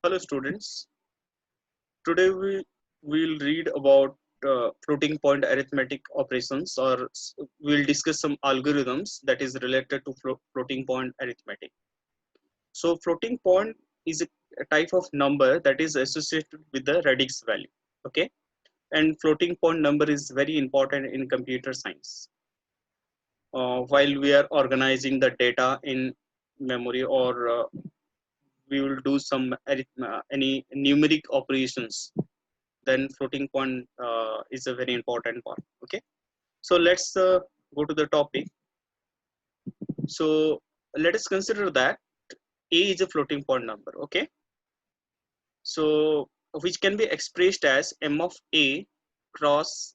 Hello students, today we will read about floating point arithmetic operations, or we'll discuss some algorithms that is related to floating point arithmetic. So floating point is a type of number that is associated with the radix value, okay? And floating point number is very important in computer science. While we are organizing the data in memory, or we will do some any numeric operations, then floating point is a very important part. Okay, so let's go to the topic. So let us consider that a is a floating point number. Okay, so which can be expressed as m of a cross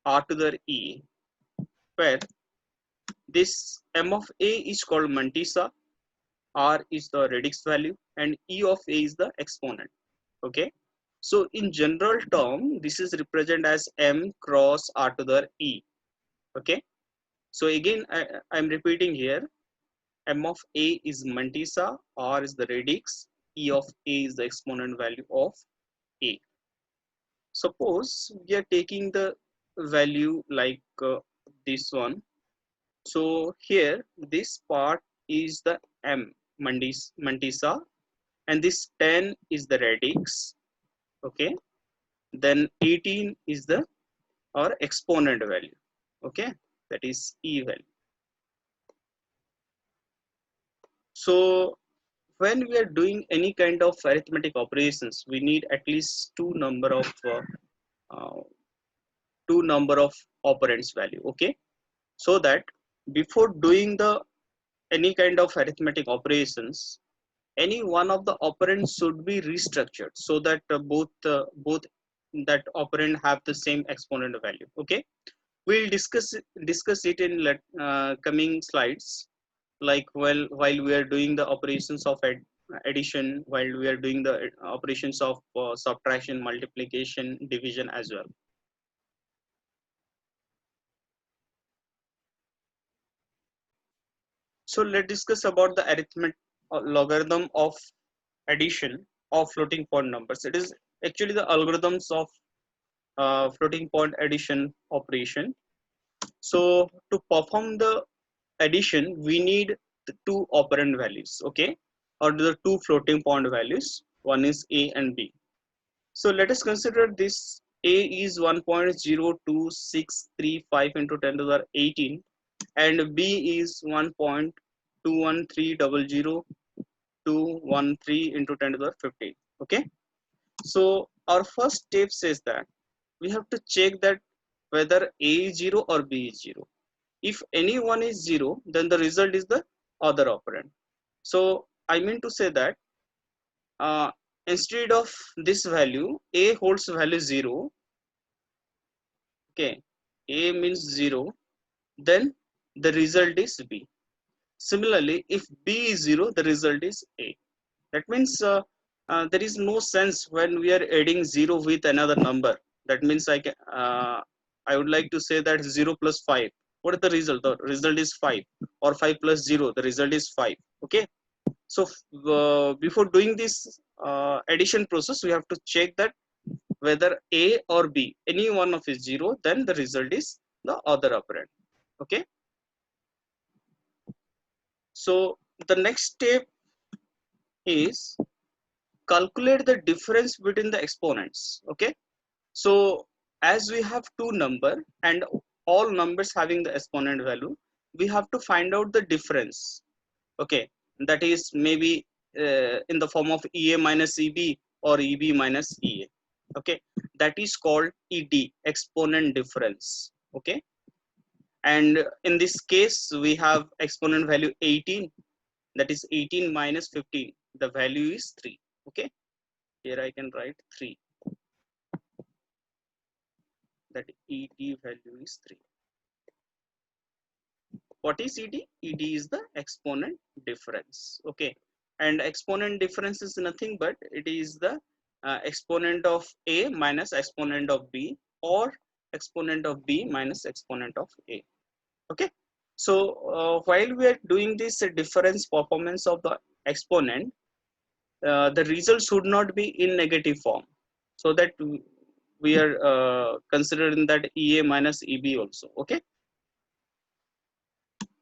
r to the e, where this m of a is called mantissa, r is the radix value, and e of a is the exponent. Okay, so in general term this is represented as m cross r to the e. Okay, so again I'm repeating here, m of a is mantissa, r is the radix, e of a is the exponent value of a. Suppose we are taking the value like this one. So here this part is the m mantissa, and this 10 is the radix. Okay, then 18 is the or exponent value. Okay, that is e value. So when we are doing any kind of arithmetic operations, we need at least uh, two number of operands value. Okay, so that before doing the any kind of arithmetic operations, any one of the operands should be restructured so that both that operand have the same exponent value. Okay, we'll discuss it in coming slides, like while we are doing the operations of addition, while we are doing the operations of subtraction, multiplication, division as well. So let's discuss about the arithmetic logarithm of addition of floating point numbers. It is actually the algorithms of floating point addition operation. So to perform the addition, we need the two operand values, okay, or the two floating point values. One is a and b. So let us consider this. A is 1.0265 into 10 to the 18, and b is 1.21300213 into 10 to the 15. Okay, so our first step says that we have to check that whether a is 0 or b is 0. If any one is 0, then the result is the other operand. So I mean to say that uh, instead of this value, a holds value 0. Okay, a means 0, then the result is b. Similarly, if b is 0, the result is a. That means there is no sense when we are adding 0 with another number. That means I would like to say that 0 plus 5. What is the result? The result is 5. Or 5 plus 0, the result is 5. Okay. So before doing this addition process, we have to check that whether a or b, any one of is 0, then the result is the other operand. Okay. So the next step is calculate the difference between the exponents. Okay, so as we have two number and all numbers having the exponent value, we have to find out the difference. Okay, that is maybe in the form of ea minus eb or eb minus ea. Okay, that is called ed, exponent difference. Okay, and in this case we have exponent value 18, that is 18 minus 15, the value is 3. Okay, here I can write 3, that ed value is 3. What is ed? Ed is the exponent difference. Okay, and exponent difference is nothing but it is the exponent of a minus exponent of b, or exponent of b minus exponent of a. Okay, so while we are doing this difference performance of the exponent, the result should not be in negative form, so that we are considering that EA minus EB also. Okay.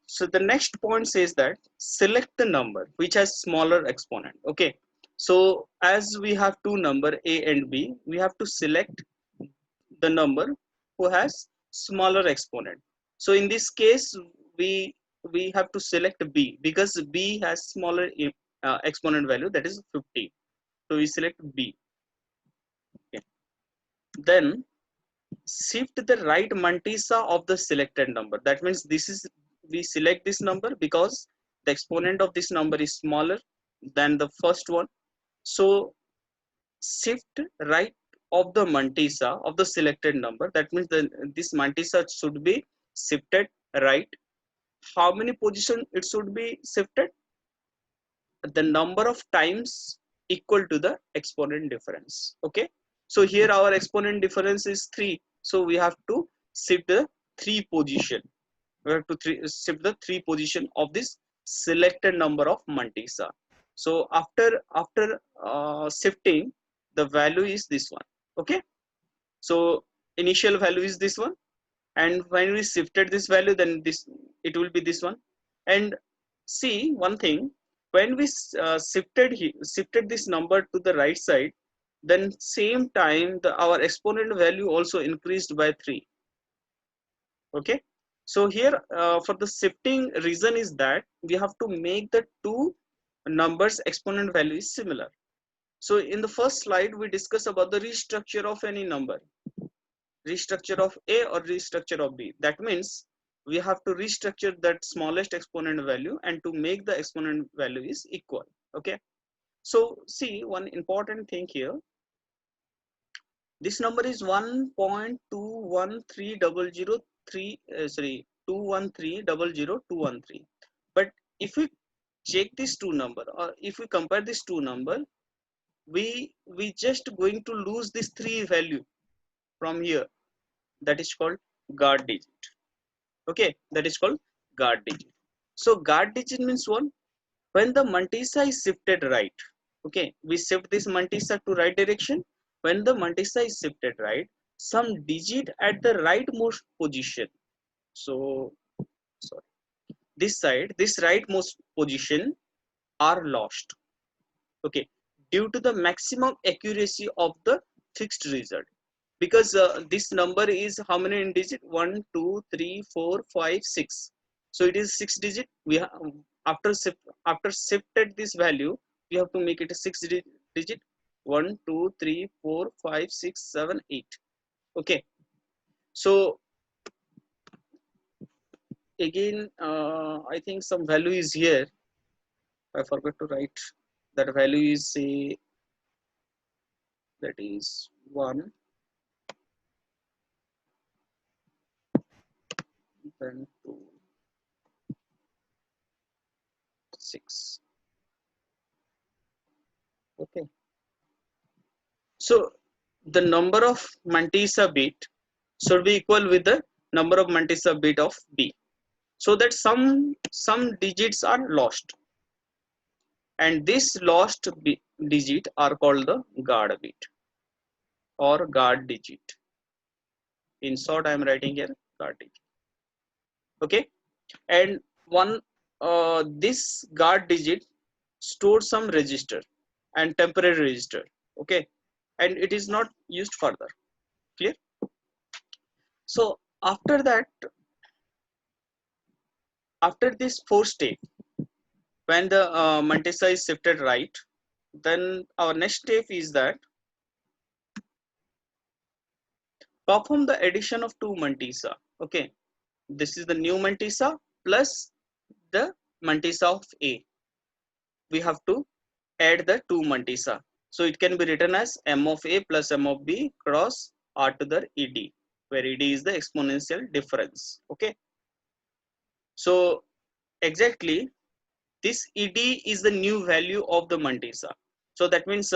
So the next point says that select the number which has smaller exponent. Okay. So as we have two number A and B, we have to select the number who has smaller exponent. So in this case, we we have to select B because B has smaller exponent value, that is 50. So we select B. Okay. Then shift the right mantissa of the selected number. That means this is, we select this number because the exponent of this number is smaller than the first one. So shift right of the mantissa of the selected number. That means this mantissa should be shifted right. How many position it should be shifted? The number of times equal to the exponent difference. Okay. So here our exponent difference is 3. So we have to shift the 3 position. We have to shift the 3 position of this selected number of mantissa. So after shifting, the value is this one. Okay. So initial value is this one, and when we shifted this value, then this, it will be this one. And see one thing, when we shifted this number to the right side, then same time our exponent value also increased by 3. Okay. So here for the shifting reason is that we have to make the two numbers exponent value is similar. So in the first slide we discuss about the restructure of any number, restructure of A or restructure of B. That means we have to restructure that smallest exponent value and to make the exponent value is equal. Okay. So see one important thing here. This number is 1.213003 sorry 213000213. But if we check these two number, or if we compare these two number, we just going to lose this 3 value from here. That is called guard digit. Okay, that is called guard digit. So guard digit means one, when the mantissa is shifted right. Okay, we shift this mantissa to right direction. When the mantissa is shifted right, some digit at the rightmost position. So sorry, this side, this rightmost position are lost. Okay, due to the maximum accuracy of the fixed result. Because this number is how many in digit? 1 2 3 4 5 6. So it is 6 digit. We have, after shifted this value, we have to make it a 6 digit. 1 2 3 4 5 6 7 8. Okay. So again I think some value is here. I forgot to write. That value is, say, that is 1, then 2, 6. Okay. So the number of mantissa bit should be equal with the number of mantissa bit of B, so that some digits are lost, and this lost digit are called the guard bit or guard digit. In short, I am writing here guard digit. Okay. And one this guard digit stores some register and temporary register. Okay. And it is not used further. Clear? So after that, after this 4 step, when the mantissa is shifted right, then our next step is that perform the addition of 2 mantissa. Okay, this is the new mantissa plus the mantissa of A. We have to add the 2 mantissa. So it can be written as m of A plus m of B cross r to the ed, where ed is the exponential difference. Okay. So exactly this ed is the new value of the mantissa. So that means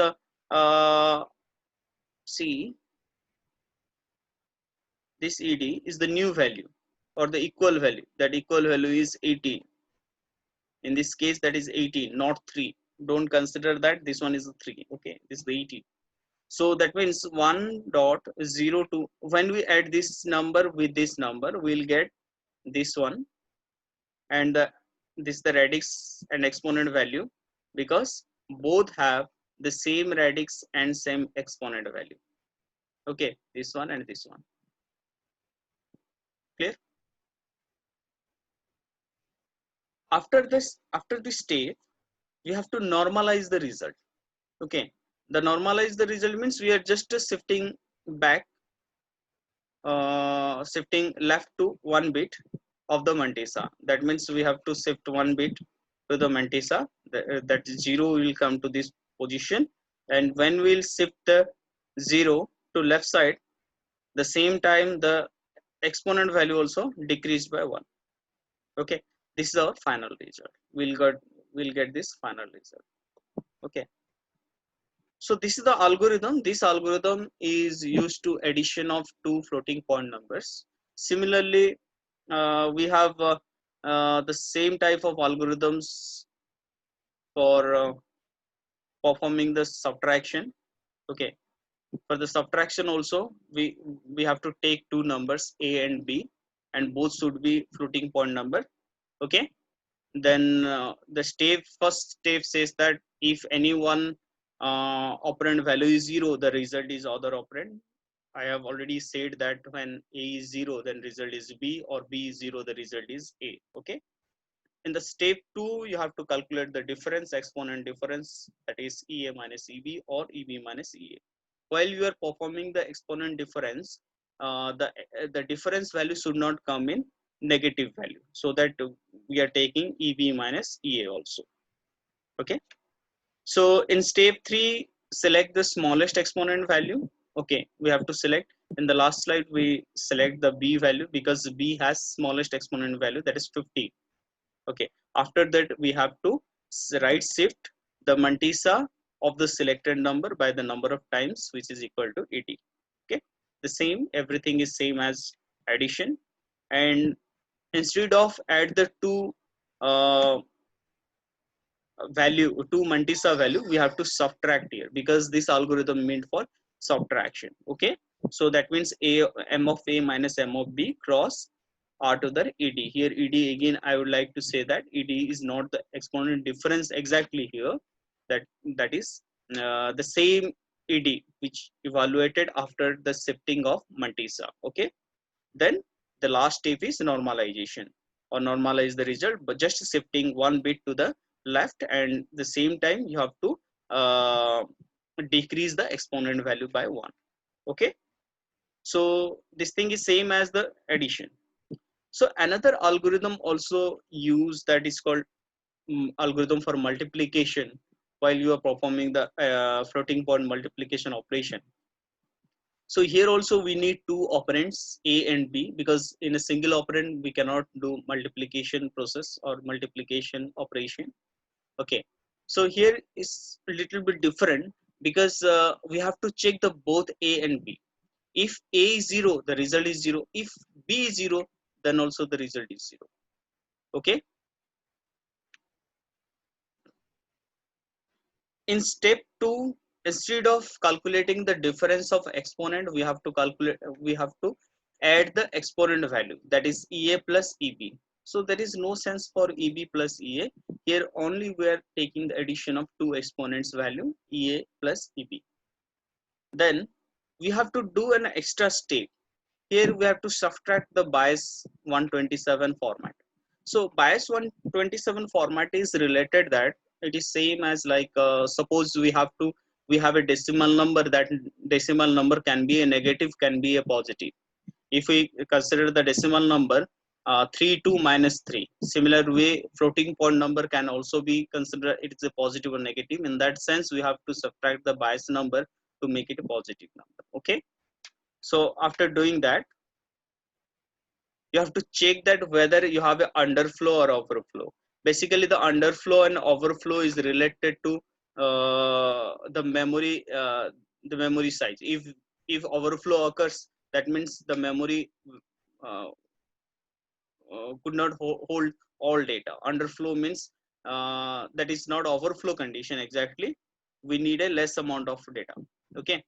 see, this ed is the new value or the equal value. That equal value is 18. In this case, that is 18, not 3. Don't consider that this one is a 3. Okay, this is the ET. So that means 1.02. When we add this number with this number, we'll get this one, and this the radix and exponent value, because both have the same radix and same exponent value. Okay, this one and this one. Clear? After this step, we have to normalize the result. Okay, the normalize the result means we are just shifting back, shifting left to 1 bit of the mantissa. That means we have to shift 1 bit to the mantissa. That 0 will come to this position, and when we'll shift the 0 to left side, the same time the exponent value also decreased by 1. Okay, this is our final result. We'll get this final result. Okay, so this is the algorithm. This algorithm is used to addition of two floating point numbers. Similarly, we have the same type of algorithms for performing the subtraction. Okay, for the subtraction also, we have to take two numbers a and b, and both should be floating point number. Okay, then the first step says that if any one operand value is 0, the result is other operand. I have already said that when a is 0, then result is b, or b is 0, the result is a. Okay, in the step 2, you have to calculate the difference, exponent difference, that is ea minus eb or eb minus ea. While you are performing the exponent difference, the difference value should not come in negative value, so that we are taking eb minus ea also. Okay, so in step 3, select the smallest exponent value. Okay, we have to select. In the last slide, we select the b value because b has smallest exponent value, that is 50. Okay, after that we have to right shift the mantissa of the selected number by the number of times, which is equal to 80. Okay, the same, everything is same as addition, and instead of add the two uh, value, two mantissa value, we have to subtract here, because this algorithm meant for subtraction. Okay, so that means a m of a minus m of b cross r to the ed. Here ed, again I would like to say that ed is not the exponent difference exactly here. That is the same ed which evaluated after the shifting of mantissa. Okay, then the last step is normalization, or normalize the result, but just shifting 1 bit to the left, and the same time you have to uh, decrease the exponent value by 1. Okay, so this thing is same as the addition. So another algorithm also used, that is called algorithm for multiplication, while you are performing the floating point multiplication operation. So here also we need two operands a and b, because in a single operand we cannot do multiplication process or multiplication operation. Okay, so here is a little bit different, because we have to check the both a and b. If a is 0, the result is 0. If b is 0, then also the result is 0. Okay, in step 2, instead of calculating the difference of exponent, we have to add the exponent value, that is ea plus eb. So there is no sense for eb plus ea. Here only we are taking the addition of two exponents value, ea plus eb. Then we have to do an extra step. Here we have to subtract the bias 127 format. So bias 127 format is related that it is same as like suppose we have a decimal number. That decimal number can be a negative, can be a positive. If we consider the decimal number 3 2 minus 3, similar way floating point number can also be considered, it is a positive or negative. In that sense, we have to subtract the bias number to make it a positive number. Okay, so after doing that, you have to check that whether you have an underflow or overflow. Basically, the underflow and overflow is related to the memory size. If overflow occurs, that means the memory uh, could not hold all data. Underflow means that is not overflow condition exactly. We need a less amount of data. Okay,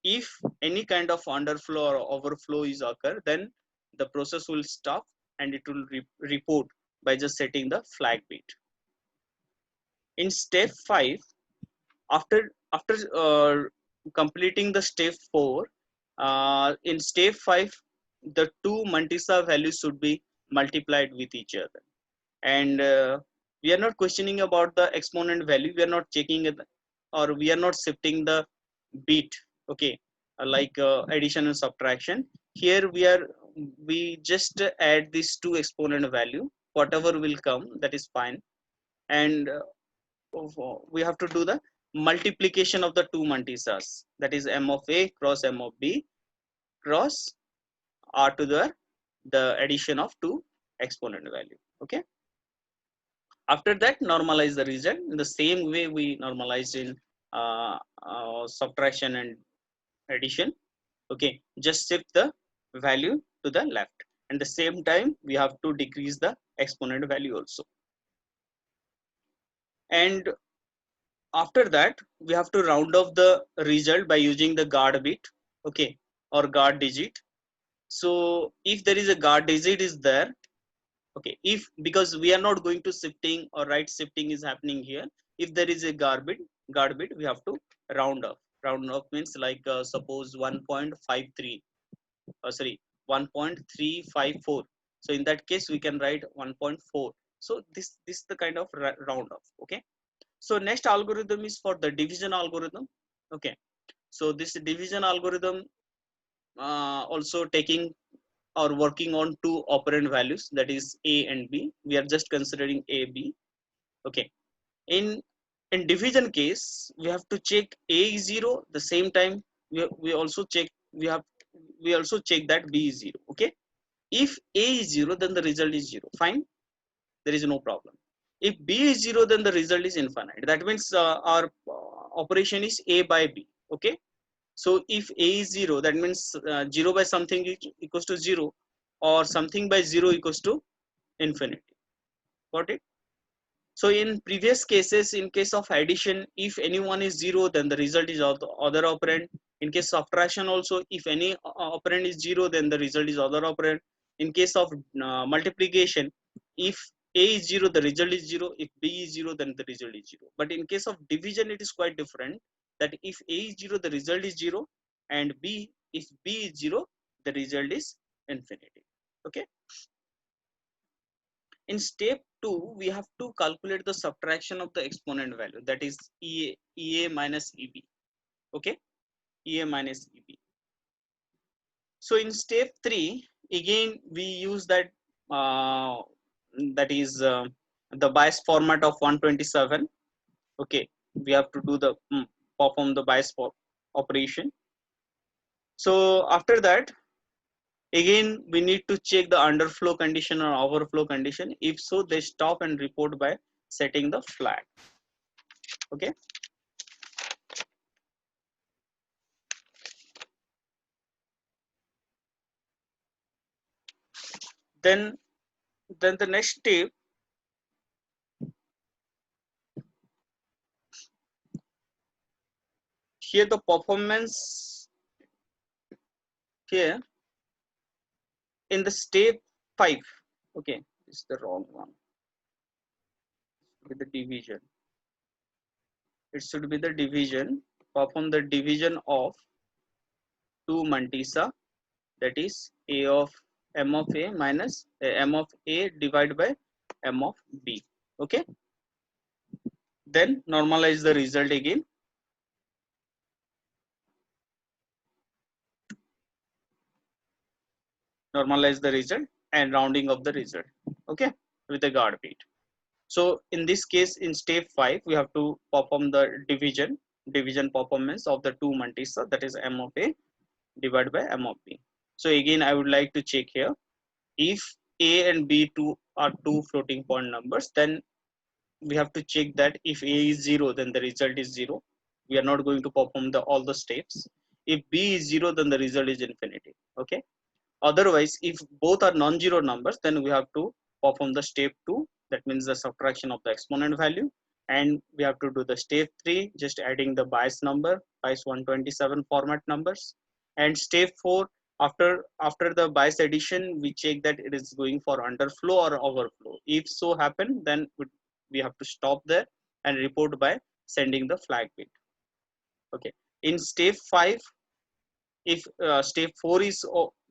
if any kind of underflow or overflow is occur, then the process will stop and it will report by just setting the flag bit. In step 5, after completing the step 4, in step 5 the two mantissa values should be multiplied with each other, and we are not questioning about the exponent value, we are not checking it, or we are not shifting the bit. Okay, like addition and subtraction. Here we just add these two exponent value, whatever will come, that is fine. And we have to do the multiplication of the two mantissas, that is m of a cross m of b cross r to the addition of two exponent value. Okay, after that normalize the result in the same way we normalized in subtraction and addition. Okay, just shift the value to the left, and the same time we have to decrease the exponent value also. And after that we have to round off the result by using the guard bit. Okay, or guard digit. So if there is a guard digit is there, okay, if because we are not going to shifting or right shifting is happening here, if there is a guard bit we have to round off. Round off means like suppose 1.53, sorry, 1.354. So in that case we can write 1.4. So this is the kind of round off. Okay, so next algorithm is for the division algorithm. Okay, so this division algorithm also taking or working on two operand values, that is a and b. We are just considering a b. Okay, in division case we have to check a is 0, the same time we also check, we also check that b is 0. Okay, if a is 0 then the result is 0, fine, there is no problem. If b is 0 then the result is infinite, that means our operation is a by b. Okay, so if a is 0, that means 0 by something equals to 0, or something by 0 equals to infinity. Got it? So in previous cases, in case of addition, if any one is 0, then the result is other operand. In case of subtraction also, if any operand is 0, then the result is other operand. In case of multiplication, if a is 0, the result is 0. If b is 0, then the result is 0. But in case of division, it is quite different. That if a is 0, the result is 0, and if b is 0, the result is infinity. Okay. In step 2, we have to calculate the subtraction of the exponent value, that is EA minus EB. Okay, EA minus EB. So in step 3, again we use that that is the Bayes format of 127. Okay, we have to do the perform the Bayes operation. So after that, again we need to check the underflow condition or overflow condition. If so, they stop and report by setting the flag. Okay, then the next step, here the performance, here in the step 5. Okay, it's the wrong one, with the division, it should be the division. Perform the division of two mantissa, that is a of m of a minus m of a divided by m of b. Okay, then normalize the result again. Normalize the result and rounding of the result. Okay, with a guard bit. So in this case, in step 5, we have to perform the division performance of the two mantissa, that is m of a divided by m of b. So again I would like to check here, if a and b are two floating point numbers, then we have to check that if a is 0, then the result is 0. We are not going to perform all the steps. If b is 0, then the result is infinity. Okay, otherwise if both are non-zero numbers, then we have to perform the step 2 that means the subtraction of the exponent value. And we have to do the step 3, just adding the bias number, bias 127 format numbers. And step 4, after the bias addition, we check that it is going for underflow or overflow. If so happen, then we have to stop there and report by sending the flag bit. Okay. In step 5, if step 4 is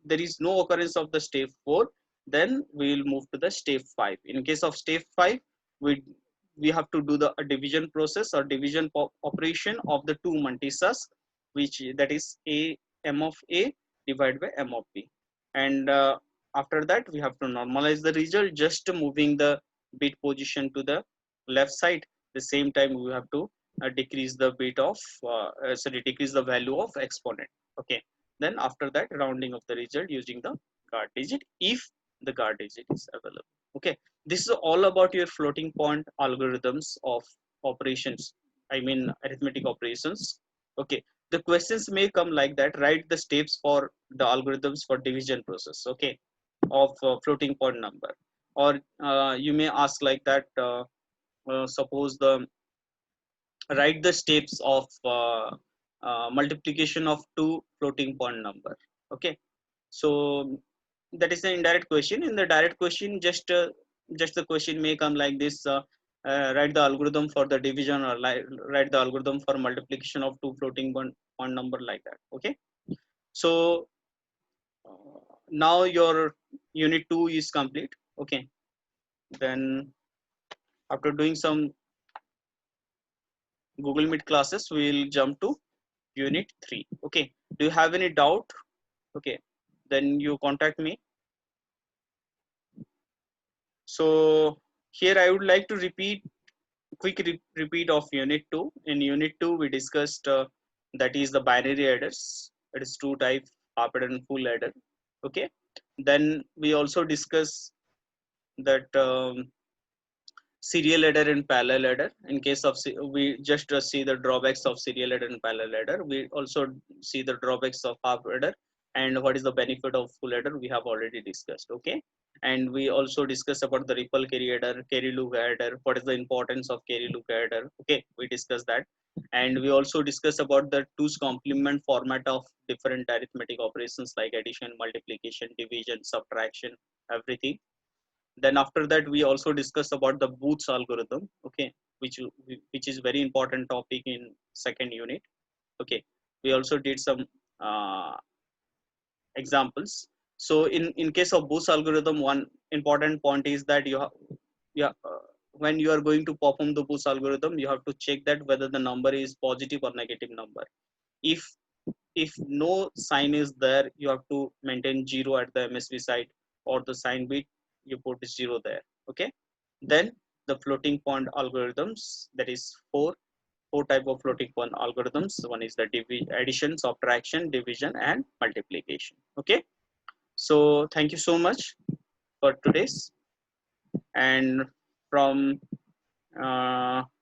there is no occurrence of the step 4, then we will move to the step 5. In case of step 5, we have to do the division process or division operation of the two mantisas, which that is m of a divided by m of b. And after that, we have to normalize the result, just moving the bit position to the left side. The same time, we have to decrease the bit of decrease the value of exponent. Okay. Then after that, rounding of the result using the guard digit, if the guard digit is available. Okay. This is all about your floating point algorithms of operations. I mean arithmetic operations. Okay. The questions may come like that. Write the steps for the algorithms for division process. Okay, of floating point number. Or you may ask like that. Suppose the write the steps of multiplication of two floating point number. Okay, so that is an indirect question. In the direct question, just the question may come like this: write the algorithm for the division, or write the algorithm for multiplication of two floating point number, like that. Okay, so now your unit 2 is complete. Okay, then after doing some Google Meet classes, we will jump to unit 3. Okay, do you have any doubt? Okay, then you contact me. So here I would like to quick repeat of unit 2. In unit 2, we discussed that is the binary adders. It is two type, half adder and full adder. Okay, then we also discuss that serial adder and parallel adder. In case of we just see the drawbacks of serial adder and parallel adder. We also see the drawbacks of half adder, and what is the benefit of full adder we have already discussed. Okay, and we also discuss about the ripple carry adder, carry loop adder, what is the importance of carry loop adder. Okay, we discussed that. And we also discuss about the two's complement format of different arithmetic operations like addition, multiplication, division, subtraction, everything. Then after that, we also discuss about the Booth's algorithm. Okay, which is very important topic in second unit. Okay, we also did some uh, examples. So in case of Booth's algorithm, one important point is that yeah, when you are going to perform the Booth's algorithm, you have to check that whether the number is positive or negative number. if if no sign is there, you have to maintain 0 at the MSB side, or the sign bit you put 0 there. Okay, then the floating point algorithms, that is four type of floating point algorithms. One is the addition, subtraction, division, and multiplication. Okay, so thank you so much for today's. And from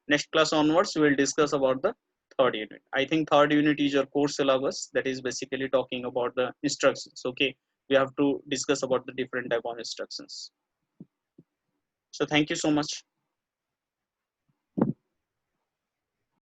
next class onwards, we will discuss about the third unit. I think third unit is your core syllabus, that is basically talking about the instructions. Okay, we have to discuss about the different type of instructions. So thank you so much.